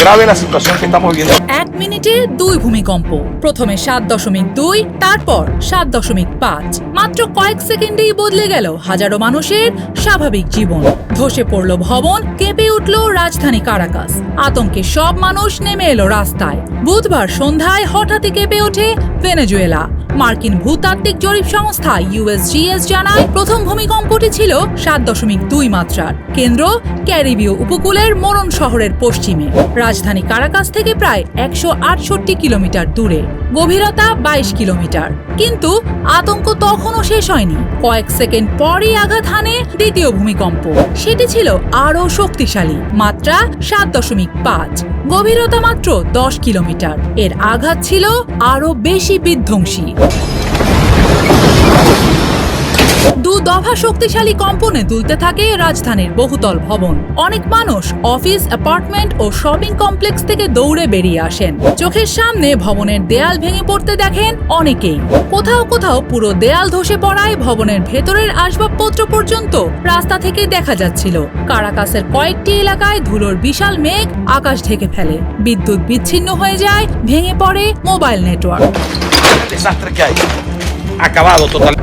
Grave la situación que estamos viviendo. 1 মিনিটে 2 ভূমিকম্প, প্রথমে 7.2, তারপর 7.5। মাত্র কয়েক সেকেন্ডেই বদলে গেল হাজারো মানুষের স্বাভাবিক জীবন। ধসে পড়ল ভবন, কেঁপে উঠল রাজধানী কারাকাস। আতঙ্কে সব মানুষ নেমে এলো রাস্তায়। বুধবার সন্ধ্যায় হঠাৎই কেঁপে ওঠে ভেনেজুয়েলা। মার্কিন ভূতাত্ত্বিক জরিপ সংস্থা USGS জানায়, প্রথম ভূমিকম্পটি ছিল 7.2 মাত্রার। কেন্দ্র ক্যারিবীয় উপকূলের মোরন শহরের পশ্চিমে, রাজধানী কারাকাস থেকে প্রায় 168 কিলোমিটার দূরে, গভীরতা 22 কিলোমিটার। কিন্তু আতঙ্ক তখনও শেষ হয়নি। কয়েক সেকেন্ড পরই আঘাত হানে দ্বিতীয় ভূমিকম্প। সেটি ছিল আরও শক্তিশালী, মাত্রা 7.5, গভীরতা মাত্র 10 কিলোমিটার। এর আঘাত ছিল আরও বেশি বিধ্বংসী। 2 দফা শক্তিশালী কম্পনে দুলতে থাকে রাজধানীর বহুতল ভবন। অনেক মানুষ অফিস, অ্যাপার্টমেন্ট ও শপিং কমপ্লেক্স থেকে দৌড়ে বেরিয়ে আসেন। চোখের সামনে ভবনের দেয়াল ভেঙে পড়তে দেখেন অনেকেই। কোথাও কোথাও পুরো দেয়াল ধসে পড়ায় ভবনের ভেতরের আসবাবপত্র পর্যন্ত রাস্তা থেকে দেখা যাচ্ছিল। কারাকাসের কয়েকটি এলাকায় ধুলোর বিশাল মেঘ আকাশ ঢেকে ফেলে। বিদ্যুৎ বিচ্ছিন্ন হয়ে যায়, ভেঙে পড়ে মোবাইল নেটওয়ার্ক।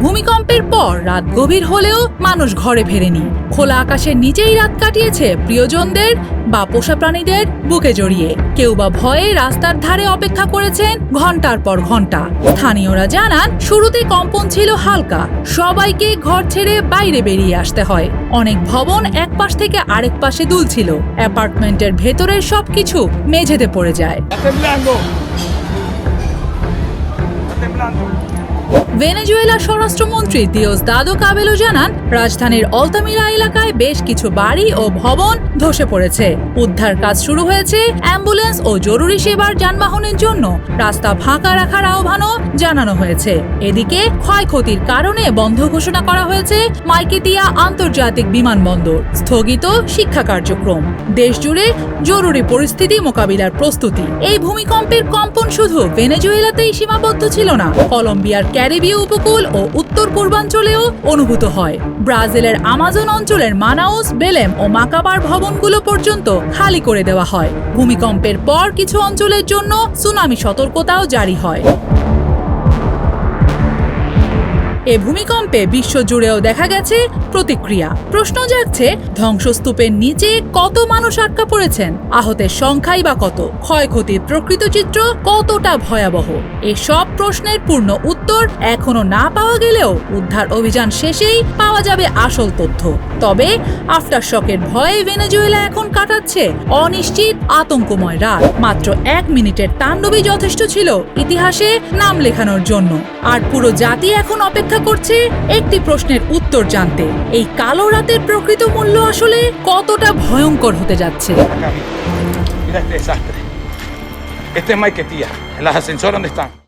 ভূমিকম্পের পর রাত গভীর হলেও মানুষ ঘরে ফেরেনি। খোলা আকাশের নিচেই রাত কাটিয়েছে প্রিয়জনদের বা পোষা প্রাণীদের বুকে জড়িয়ে। কেউ বা ভয়ে রাস্তার ধারে অপেক্ষা করেছেন ঘন্টার পর ঘন্টা। স্থানীয়রা জানান, শুরুতে কম্পন ছিল হালকা, সবাইকে ঘর ছেড়ে বাইরে বেরিয়ে আসতে হয়। অনেক ভবন এক পাশ থেকে আরেক পাশে দুলছিল। অ্যাপার্টমেন্টের ভেতরের সবকিছু মেঝেতে পড়ে যায়। ভেনেজুয়েলার স্বরাষ্ট্রমন্ত্রী দিওসদাদো কাবেলো জানান, রাজধানীর আলতামিরা এলাকায় বেশ কিছু বাড়ি ও ভবন ধসে পড়েছে। উদ্ধার কাজ শুরু হয়েছে। অ্যাম্বুলেন্স ও জরুরি সেবার যানবাহনের জন্য রাস্তা ফাঁকা রাখার আহ্বানও জানানো হয়েছে। এদিকে ক্ষয়ক্ষতির কারণে বন্ধ ঘোষণা করা হয়েছে মাইকেতিয়া আন্তর্জাতিক বিমানবন্দর। স্থগিত শিক্ষা কার্যক্রম। দেশজুড়ে জরুরি পরিস্থিতি মোকাবিলার প্রস্তুতি। এই ভূমিকম্পের কম্পন শুধু ভেনেজুয়েলাতেই সীমাবদ্ধ ছিল না, কলম্বিয়ার ক্যারিবীয় উপকূল ও উত্তর পূর্বাঞ্চলেও অনুভূত হয়। ব্রাজিলের আমাজন অঞ্চলের মানাউস, বেলেম ও মাকাবার ভবনগুলো পর্যন্ত খালি করে দেওয়া হয়। ভূমিকম্পের পর কিছু অঞ্চলের জন্য সুনামি সতর্কতাও জারি হয়। এ ভূমিকম্পে বিশ্বজুড়েও দেখা গেছে প্রতিক্রিয়া। প্রশ্ন জাগছে, ধ্বংসস্তূপের নিচে কত মানুষ আটকা পড়েছেন? আহতের সংখ্যাই বা কত? ক্ষয়ক্ষতির প্রকৃত চিত্র কতটা ভয়াবহ? এসব প্রশ্নের পূর্ণ উত্তর এখনো না পাওয়া গেলেও উদ্ধার অভিযান শেষেই পাওয়া যাবে আসল তথ্য। তবে আফটার শকের ভয়ে ভেনেজুয়েলা এখন কাটাচ্ছে অনিশ্চিত আতঙ্কময় রাত। মাত্র 1 মিনিটের তাণ্ডবই যথেষ্ট ছিল ইতিহাসে নাম লেখানোর জন্য। আর পুরো জাতি এখন অপেক্ষা করছে একটি প্রশ্নের উত্তর জানতে, এই কালো রাতের প্রকৃত মূল্য আসলে কতটা ভয়ঙ্কর হতে যাচ্ছে। Mira este desastre. Este es Maiquetía, en las ascensores donde están.